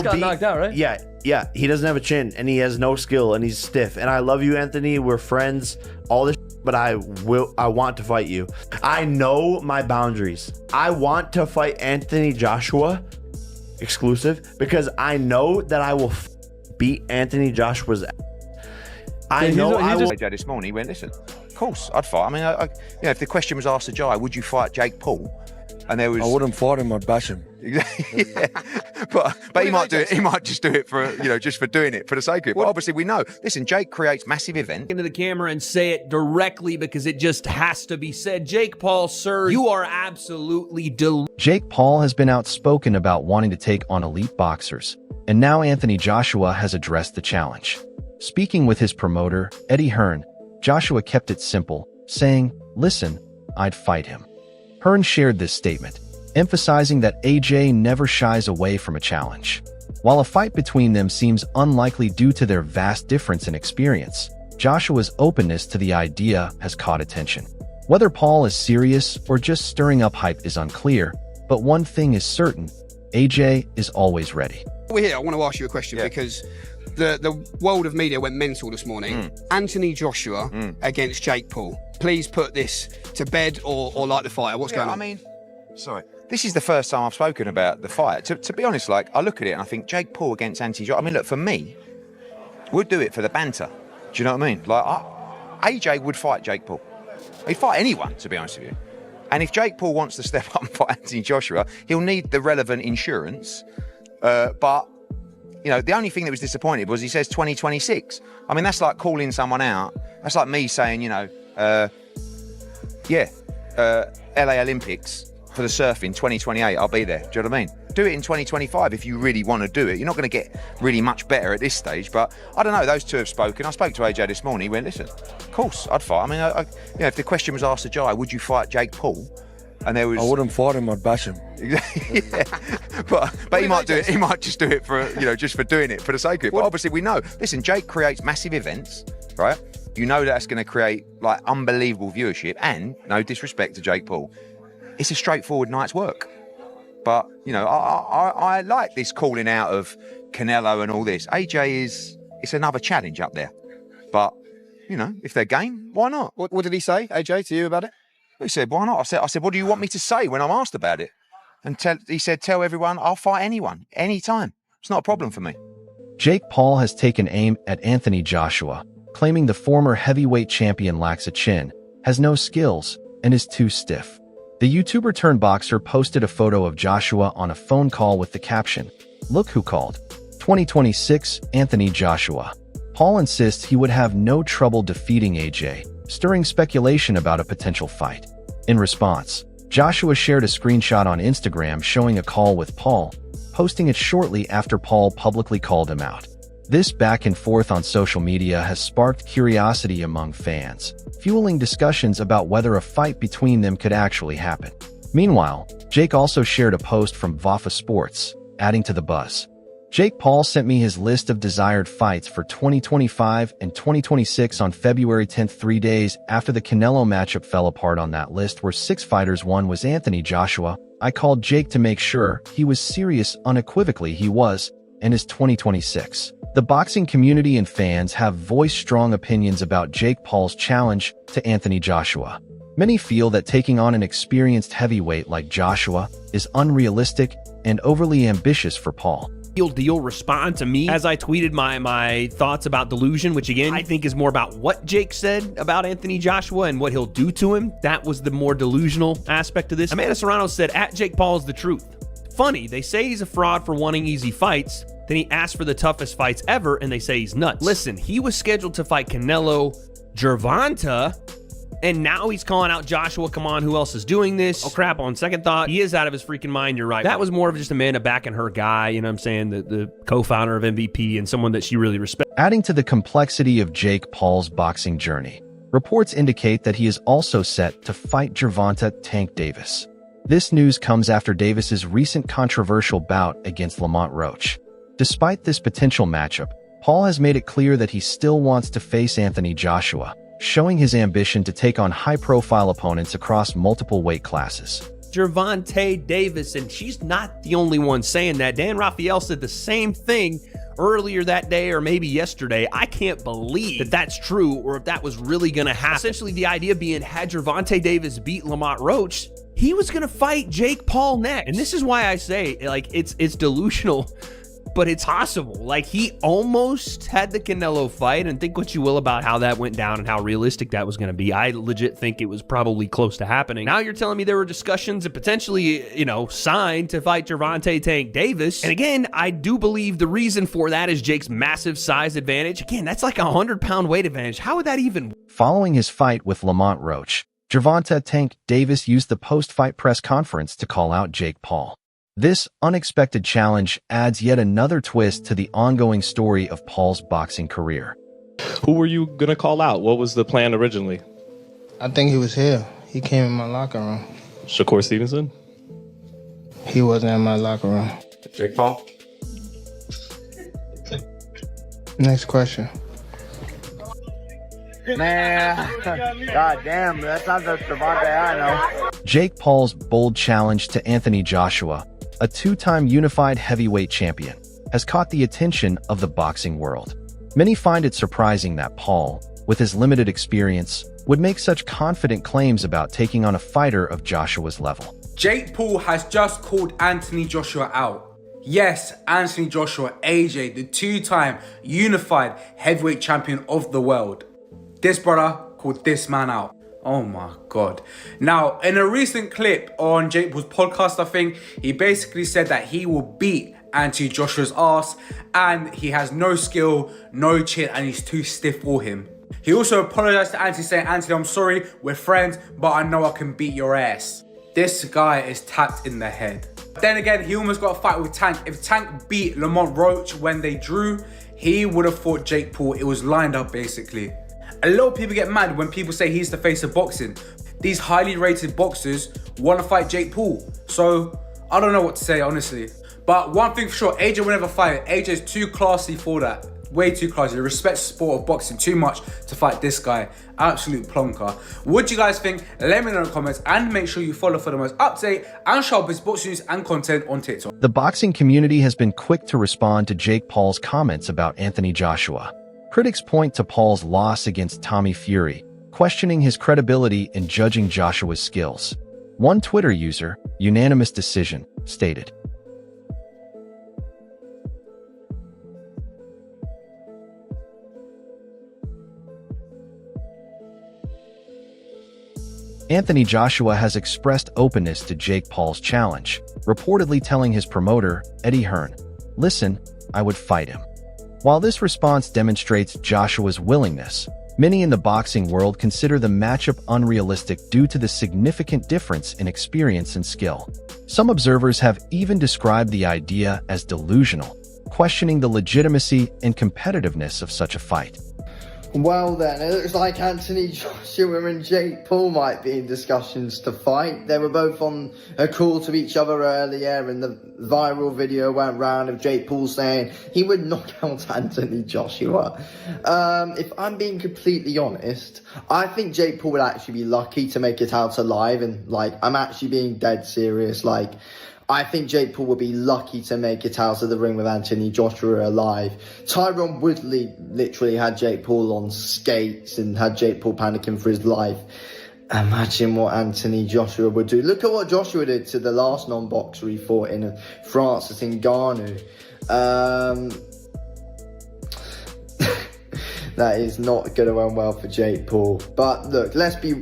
got knocked out, right? Yeah. He doesn't have a chin, and he has no skill, and he's stiff. And I love you, Anthony. We're friends. All this, but I want to fight you. I know my boundaries. I want to fight Anthony Joshua exclusive because I know that I will beat Anthony Joshua's. I know I will. AJ this morning, he went, listen, of course, I'd fight. I mean, if the question was asked to Jai, would you fight Jake Paul? And there was... I wouldn't fight him, I'd bash him. Yeah. But he might do it. He might just do it for, just for doing it, for the sake of it. But obviously we know, listen, Jake creates massive events. Into the camera and say it directly because it just has to be said. Jake Paul, sir, you are absolutely Jake Paul has been outspoken about wanting to take on elite boxers, and now Anthony Joshua has addressed the challenge. Speaking with his promoter, Eddie Hearn, Joshua kept it simple, saying, "Listen, I'd fight him." Hearn shared this statement, emphasizing that AJ never shies away from a challenge. While a fight between them seems unlikely due to their vast difference in experience, Joshua's openness to the idea has caught attention. Whether Paul is serious or just stirring up hype is unclear, but one thing is certain, AJ is always ready. We're here. I want to ask you a question because the world of media went mental this morning. Anthony Joshua against Jake Paul. Please put this to bed or light the fire. What's going on? I mean, sorry. This is the first time I've spoken about the fight. To be honest, I look at it and I think Jake Paul against Anthony Joshua. I mean, look, for me, we'd do it for the banter. Do you know what I mean? AJ would fight Jake Paul. He'd fight anyone, to be honest with you. And if Jake Paul wants to step up and fight Anthony Joshua, he'll need the relevant insurance. But the only thing that was disappointing was he says 2026. I mean, that's like calling someone out. That's like me saying, LA Olympics for the surfing, 2028, I'll be there. Do you know what I mean? Do it in 2025 if you really want to do it. You're not going to get really much better at this stage, but I don't know, those two have spoken. I spoke to AJ this morning, he went, listen, of course, I'd fight. I mean, if the question was asked to Jai, would you fight Jake Paul? And there was... I wouldn't fight him, I'd bash him. Yeah. But he might do it. He might just do it for, just for doing it, for the sake of it. But obviously we know, listen, Jake creates massive events, right? You know that's going to create unbelievable viewership, and no disrespect to Jake Paul, it's a straightforward night's work. But I like this calling out of Canelo and all this. AJ it's another challenge up there. But if they're game, why not? What did he say, AJ, to you about it? He said, why not? I said, what do you want me to say when I'm asked about it? And he said, tell everyone I'll fight anyone, anytime. It's not a problem for me. Jake Paul has taken aim at Anthony Joshua, claiming the former heavyweight champion lacks a chin, has no skills, and is too stiff. The YouTuber turned boxer posted a photo of Joshua on a phone call with the caption, "Look who called. 2026 Anthony Joshua." Paul insists he would have no trouble defeating AJ, stirring speculation about a potential fight. In response, Joshua shared a screenshot on Instagram showing a call with Paul, posting it shortly after Paul publicly called him out. This back and forth on social media has sparked curiosity among fans, fueling discussions about whether a fight between them could actually happen. Meanwhile, Jake also shared a post from Vafa Sports, adding to the buzz. Jake Paul sent me his list of desired fights for 2025 and 2026 on February 10th, 3 days after the Canelo matchup fell apart. On that list were 6 fighters. One was Anthony Joshua. I called Jake to make sure he was serious. Unequivocally he was, and is 2026. The boxing community and fans have voiced strong opinions about Jake Paul's challenge to Anthony Joshua. Many feel that taking on an experienced heavyweight like Joshua is unrealistic and overly ambitious for Paul. Deal respond to me as I tweeted my thoughts about delusion, which again I think is more about what Jake said about Anthony Joshua and what he'll do to him. That was the more delusional aspect of this. Amanda Serrano said, "At Jake Paul is the truth." Funny, they say he's a fraud for wanting easy fights, then he asked for the toughest fights ever and they say he's nuts. Listen, he was scheduled to fight Canelo, Gervonta, and now he's calling out Joshua. Come on, who else is doing this? Oh crap, on second thought, he is out of his freaking mind, you're right. That was more of just Amanda backing her guy, you know what I'm saying, the co-founder of MVP and someone that she really respects. Adding to the complexity of Jake Paul's boxing journey, reports indicate that he is also set to fight Gervonta Tank Davis. This news comes after Davis's recent controversial bout against Lamont Roach. Despite this potential matchup, Paul has made it clear that he still wants to face Anthony Joshua, showing his ambition to take on high-profile opponents across multiple weight classes. Gervonta Davis, and she's not the only one saying that. Dan Raphael said the same thing earlier that day or maybe yesterday. I can't believe that that's true or if that was really going to happen. Essentially, the idea being, had Gervonta Davis beat Lamont Roach, he was going to fight Jake Paul next. And this is why I say, like, it's delusional, but it's possible. Like, he almost had the Canelo fight, and think what you will about how that went down and how realistic that was going to be. I legit think it was probably close to happening. Now you're telling me there were discussions and potentially, signed to fight Gervonta Tank Davis. And again, I do believe the reason for that is Jake's massive size advantage. Again, that's like a 100-pound weight advantage. How would that even... Following his fight with Lamont Roach, Gervonta Tank Davis used the post-fight press conference to call out Jake Paul. This unexpected challenge adds yet another twist to the ongoing story of Paul's boxing career. Who were you going to call out? What was the plan originally? I think he was here. He came in my locker room. Shakur Stevenson? He wasn't in my locker room. Jake Paul? Next question. Man, god damn, that's not the Gervonta I know. Jake Paul's bold challenge to Anthony Joshua, a two-time unified heavyweight champion, has caught the attention of the boxing world. Many find it surprising that Paul, with his limited experience, would make such confident claims about taking on a fighter of Joshua's level. Jake Paul has just called Anthony Joshua out. Yes, Anthony Joshua, AJ, the two-time unified heavyweight champion of the world. This brother called this man out. Oh my God. Now, in a recent clip on Jake Paul's podcast, I think, he basically said that he will beat Anthony Joshua's ass and he has no skill, no chin, and he's too stiff for him. He also apologized to Anthony, saying, Anthony, I'm sorry, we're friends, but I know I can beat your ass. This guy is tapped in the head. Then again, he almost got a fight with Tank. If Tank beat Lamont Roach when they drew, he would have fought Jake Paul. It was lined up, basically. A lot of people get mad when people say he's the face of boxing. These highly rated boxers want to fight Jake Paul. So, I don't know what to say, honestly. But one thing for sure, AJ will never fight. AJ's too classy for that. Way too classy. He respects the sport of boxing too much to fight this guy. Absolute plonker. What do you guys think? Let me know in the comments and make sure you follow for the most up-to-date and sharpest boxing news and content on TikTok. The boxing community has been quick to respond to Jake Paul's comments about Anthony Joshua. Critics point to Paul's loss against Tommy Fury, questioning his credibility in judging Joshua's skills. One Twitter user, Unanimous Decision, stated, Anthony Joshua has expressed openness to Jake Paul's challenge, reportedly telling his promoter, Eddie Hearn, "Listen, I would fight him." While this response demonstrates Joshua's willingness, many in the boxing world consider the matchup unrealistic due to the significant difference in experience and skill. Some observers have even described the idea as delusional, questioning the legitimacy and competitiveness of such a fight. Well then, it looks like Anthony Joshua and Jake Paul might be in discussions to fight. They were both on a call to each other earlier, and the viral video went round of Jake Paul saying he would knock out Anthony Joshua. If I'm being completely honest, I think Jake Paul would actually be lucky to make it out alive, and I'm actually being dead serious. I think Jake Paul would be lucky to make it out of the ring with Anthony Joshua alive. Tyron Woodley literally had Jake Paul on skates and had Jake Paul panicking for his life. Imagine what Anthony Joshua would do. Look at what Joshua did to the last non-boxer he fought in France in Ghana. That is not going to end well for Jake Paul. But look, let's be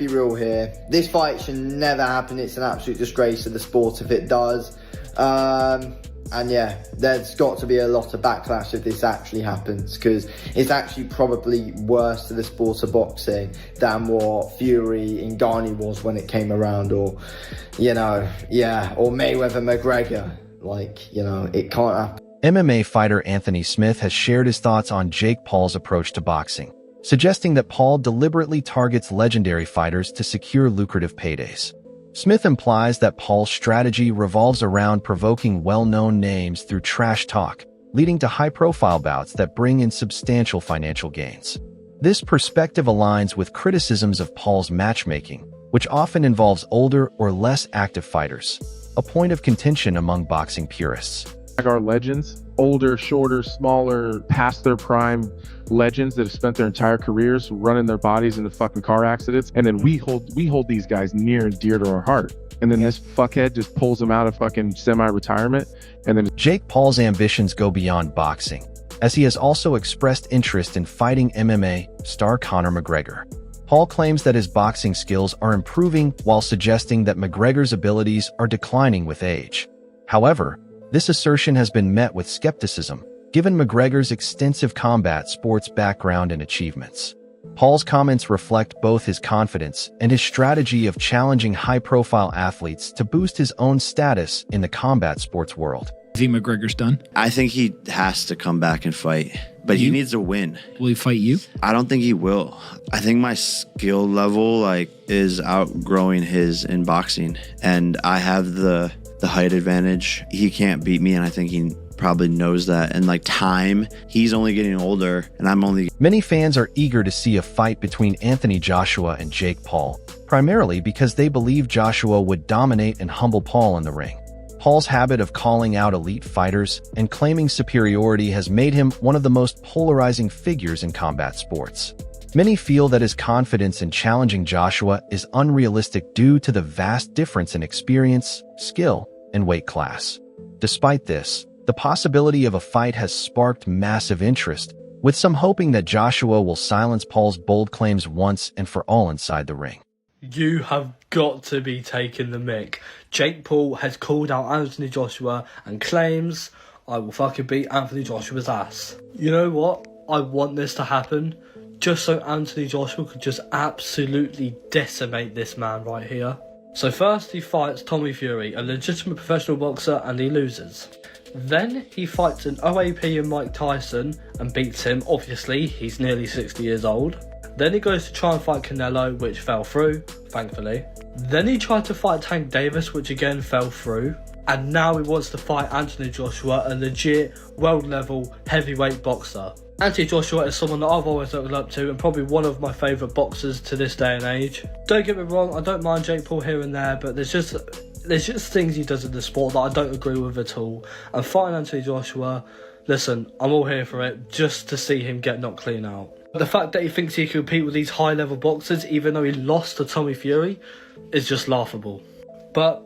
real here. This fight should never happen. It's an absolute disgrace to the sport if it does. And yeah, there's got to be a lot of backlash if this actually happens, because it's actually probably worse to the sport of boxing than what Fury in Ngannou was when it came around, or, or Mayweather McGregor. It can't happen. MMA fighter Anthony Smith has shared his thoughts on Jake Paul's approach to boxing, suggesting that Paul deliberately targets legendary fighters to secure lucrative paydays. Smith implies that Paul's strategy revolves around provoking well-known names through trash talk, leading to high-profile bouts that bring in substantial financial gains. This perspective aligns with criticisms of Paul's matchmaking, which often involves older or less active fighters, a point of contention among boxing purists. Our legends, older, shorter, smaller, past their prime legends that have spent their entire careers running their bodies into fucking car accidents, and then we hold these guys near and dear to our heart. And then this fuckhead just pulls them out of fucking semi-retirement, and then Jake Paul's ambitions go beyond boxing, as he has also expressed interest in fighting MMA star Conor McGregor. Paul claims that his boxing skills are improving while suggesting that McGregor's abilities are declining with age. However, this assertion has been met with skepticism, given McGregor's extensive combat sports background and achievements. Paul's comments reflect both his confidence and his strategy of challenging high-profile athletes to boost his own status in the combat sports world. I think McGregor's done. I think he has to come back and fight, but he needs to win. Will he fight you? I don't think he will. I think my skill level is outgrowing his in boxing, and I have the height advantage. He can't beat me, and I think he probably knows that. And time, he's only getting older, and I'm only... Many fans are eager to see a fight between Anthony Joshua and Jake Paul, primarily because they believe Joshua would dominate and humble Paul in the ring. Paul's habit of calling out elite fighters and claiming superiority has made him one of the most polarizing figures in combat sports. Many feel that his confidence in challenging Joshua is unrealistic due to the vast difference in experience, skill, and weight class. Despite this, the possibility of a fight has sparked massive interest, with some hoping that Joshua will silence Paul's bold claims once and for all inside the ring. You have got to be taking the mick. Jake Paul has called out Anthony Joshua and claims, I will fucking beat Anthony Joshua's ass. You know what? I want this to happen just so Anthony Joshua could just absolutely decimate this man right here. So first he fights Tommy Fury, a legitimate professional boxer, and he loses. Then he fights an OAP and Mike Tyson and beats him. Obviously, he's nearly 60 years old. Then he goes to try and fight Canelo, which fell through, thankfully. Then he tried to fight Tank Davis, which again fell through. And now he wants to fight Anthony Joshua, a legit world-level heavyweight boxer. Anthony Joshua is someone that I've always looked up to and probably one of my favourite boxers to this day and age. Don't get me wrong, I don't mind Jake Paul here and there, but there's just things he does in the sport that I don't agree with at all. And fighting Anthony Joshua, listen, I'm all here for it, just to see him get knocked clean out. The fact that he thinks he can compete with these high-level boxers, even though he lost to Tommy Fury, is just laughable. But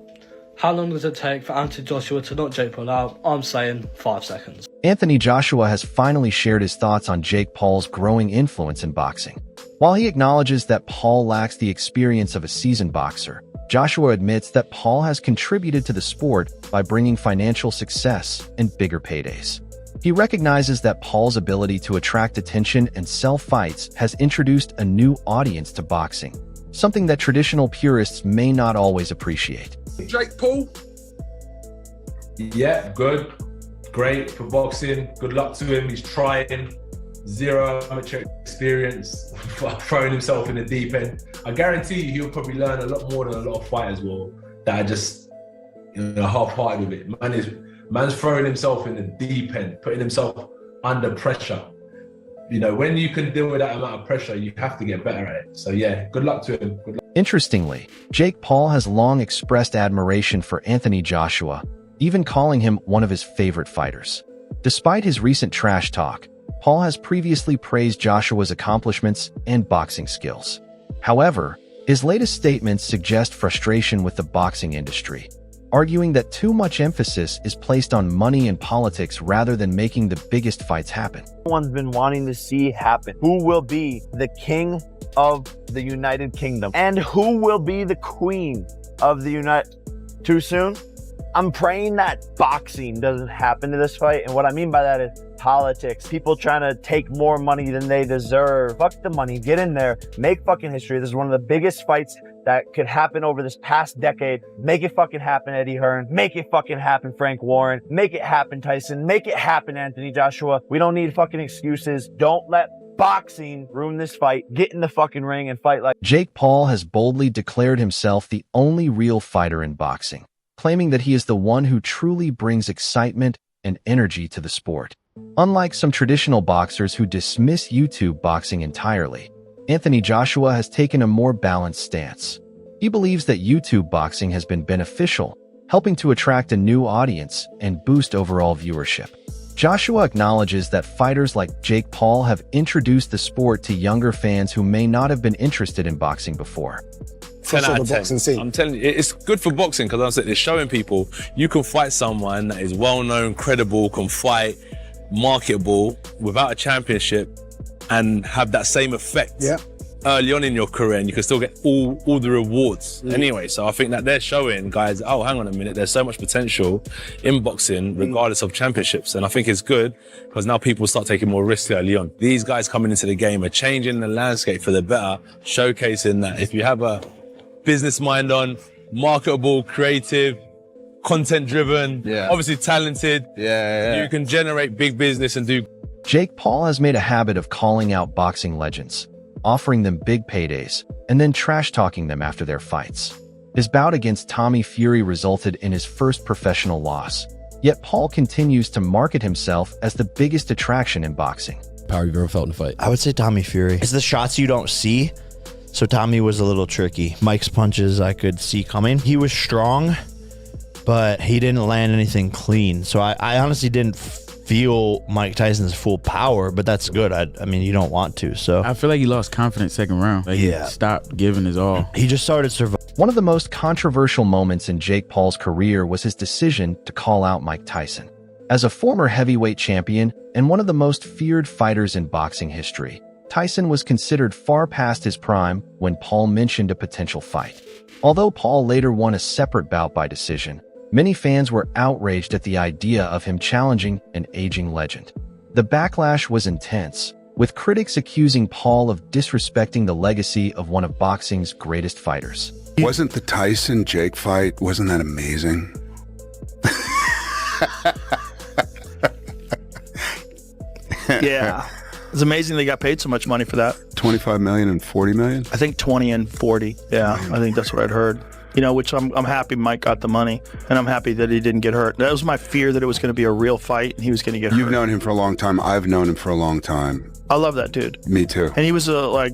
how long does it take for Anthony Joshua to knock Jake Paul out? I'm saying 5 seconds. Anthony Joshua has finally shared his thoughts on Jake Paul's growing influence in boxing. While he acknowledges that Paul lacks the experience of a seasoned boxer, Joshua admits that Paul has contributed to the sport by bringing financial success and bigger paydays. He recognizes that Paul's ability to attract attention and sell fights has introduced a new audience to boxing, something that traditional purists may not always appreciate. Jake Paul? Yeah, good. Great for boxing. Good luck to him. He's trying. Zero amateur experience, throwing himself in the deep end. I guarantee you he'll probably learn a lot more than a lot of fighters will that are just half-hearted with it. Man's throwing himself in the deep end, putting himself under pressure. When you can deal with that amount of pressure, you have to get better at it. So yeah, good luck to him. Good luck. Interestingly, Jake Paul has long expressed admiration for Anthony Joshua, even calling him one of his favorite fighters. Despite his recent trash talk, Paul has previously praised Joshua's accomplishments and boxing skills. However, his latest statements suggest frustration with the boxing industry, arguing that too much emphasis is placed on money and politics rather than making the biggest fights happen. Everyone's been wanting to see happen. Who will be the king of the United Kingdom? And who will be the queen of the United... Too soon? I'm praying that boxing doesn't happen to this fight. And what I mean by that is politics. People trying to take more money than they deserve. Fuck the money. Get in there. Make fucking history. This is one of the biggest fights that could happen over this past decade. Make it fucking happen, Eddie Hearn. Make it fucking happen, Frank Warren. Make it happen, Tyson. Make it happen, Anthony Joshua. We don't need fucking excuses. Don't let boxing ruin this fight. Get in the fucking ring and fight like... Jake Paul has boldly declared himself the only real fighter in boxing, claiming that he is the one who truly brings excitement and energy to the sport. Unlike some traditional boxers who dismiss YouTube boxing entirely, Anthony Joshua has taken a more balanced stance. He believes that YouTube boxing has been beneficial, helping to attract a new audience and boost overall viewership. Joshua acknowledges that fighters like Jake Paul have introduced the sport to younger fans who may not have been interested in boxing before. 10 out of 10. I'm telling you, it's good for boxing because it's showing people you can fight someone that is well-known, credible, can fight, marketable, without a championship and have that same effect early on in your career, and you can still get all the rewards anyway. So I think that they're showing guys, oh, hang on a minute, there's so much potential in boxing regardless of championships. And I think it's good because now people start taking more risks early on. These guys coming into the game are changing the landscape for the better, showcasing that if you have a business mind on, marketable, creative, content driven, obviously talented, you can generate big business and do. Jake Paul has made a habit of calling out boxing legends, offering them big paydays, and then trash-talking them after their fights. His bout against Tommy Fury resulted in his first professional loss, yet Paul continues to market himself as the biggest attraction in boxing. Power you've ever felt in a fight? I would say Tommy Fury. It's the shots you don't see. So Tommy was a little tricky. Mike's punches I could see coming. He was strong, but he didn't land anything clean. So I honestly didn't feel Mike Tyson's full power, but that's good. I mean, you don't want to. So I feel like he lost confidence second round. Like he stopped giving his all. He just started surviving. One of the most controversial moments in Jake Paul's career was his decision to call out Mike Tyson. As a former heavyweight champion and one of the most feared fighters in boxing history, Tyson was considered far past his prime when Paul mentioned a potential fight. Although Paul later won a separate bout by decision, many fans were outraged at the idea of him challenging an aging legend. The backlash was intense, with critics accusing Paul of disrespecting the legacy of one of boxing's greatest fighters. Wasn't the Tyson-Jake fight, wasn't that amazing? Yeah. It's amazing they got paid so much money for that. 25 million and 40 million? I think 20 and 40. Yeah, I think that's what I'd heard. You know, which I'm happy Mike got the money, and I'm happy that he didn't get hurt. That was my fear, that it was going to be a real fight and he was going to get hurt. You've known him for a long time. I've known him for a long time. I love that dude. Me too. And he was a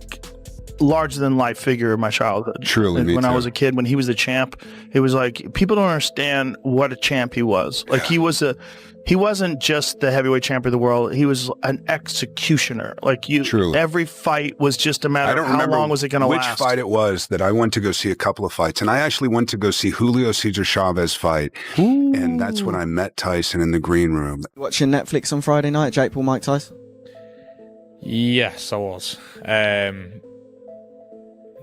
larger than life figure in my childhood. Truly, me when too. I was a kid, when he was the champ, it was like people don't understand what a champ he was. Like he wasn't just the heavyweight champion of the world. He was an executioner. Like Truly. Every fight was just a matter of how long was it going to last. Which fight it was that I went to go see a couple of fights, and I actually went to go see Julio Cesar Chavez fight, and that's when I met Tyson in the green room. Watching Netflix on Friday night, Jake Paul, Mike Tyson? Yes, I was.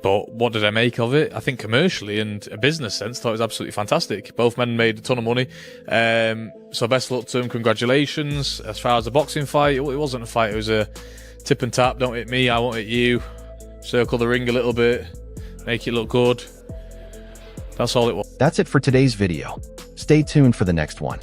But what did I make of it? I think commercially and a business sense, thought it was absolutely fantastic. Both men made a ton of money. So best luck to them. Congratulations. As far as the boxing fight, it wasn't a fight. It was a tip and tap. Don't hit me, I won't hit you. Circle the ring a little bit. Make it look good. That's all it was. That's it for today's video. Stay tuned for the next one.